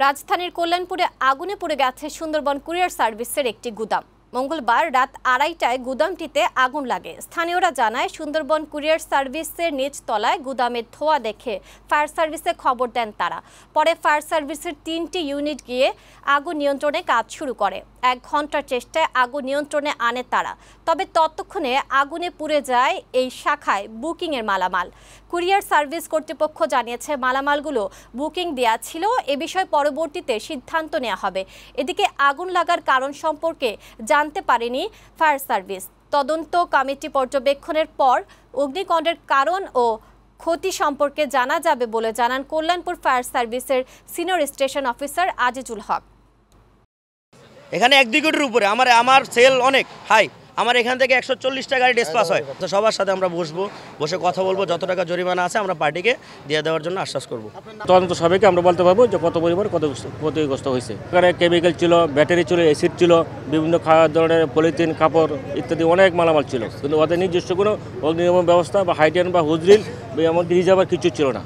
রাজধানীর কল্যাণপুরে আগুনে পুড়ে গেছে সুন্দরবন কুরিয়ার সার্ভিসের একটি গুদাম। মঙ্গলবার রাত 2:30টায় গুদামটিতে আগুন লাগে। স্থানীয়রা জানায়, সুন্দরবন কুরিয়ার সার্ভিসের নিচ তলায় গুদামের ধোঁয়া দেখে ফায়ার সার্ভিসে খবর দেন তারা। পরে ফায়ার সার্ভিসের 3টি ইউনিট গিয়ে আগুন নিয়ন্ত্রণে কাজ শুরু করে। 1 ঘন্টার চেষ্টায় আগুন নিয়ন্ত্রণে আনে তারা। তবে ততক্ষণে আগুনে পুড়ে যায় এই শাখায় বুকিংয়ের মালামাল। কুরিয়ার সার্ভিস কর্তৃপক্ষ জানিয়েছে, মালামালগুলো বুকিং দেওয়া ছিল। এ বিষয়ে পরবর্তীতে সিদ্ধান্ত নেওয়া হবে। এদিকে আগুন লাগার কারণ সম্পর্কে জানতে পারেনি ফায়ার সার্ভিস। তদন্ত কমিটি পর্যবেক্ষণের পর অগ্নিকাণ্ডের কারণ ও ক্ষতি সম্পর্কে জানা যাবে বলে জানান কল্যাণপুর ফায়ার সার্ভিসের সিনিয়র স্টেশন অফিসার আজিজুল হক। এখানে 1-2 কোটির উপরে আমার সেল অনেক হাই। আমার এখান থেকে 140টা গাড়ি ডিসপাস হয়। তো সবার সাথে আমরা বসে কথা বলবো, যত টাকা জরিমানা আছে আমরা পার্টিকে দিয়ে দেওয়ার জন্য আশ্বাস করব। তদন্ত সবাইকে আমরা বলতে পারবো যে কত পরিমাণ ক্ষতিগ্রস্ত হয়েছে। এখানে কেমিক্যাল ছিল, ব্যাটারি ছিল, অ্যাসিড ছিল, বিভিন্ন খাওয়ার ধরনের পলিথিন, কাপড় ইত্যাদি অনেক মালামাল ছিল। কিন্তু ওদের নিজস্ব কোনো অগ্নিনির্বাপণ ব্যবস্থা বা হাইটেন বা হুজরিল বা এমনকি রিজার্ভার কিছু ছিল না।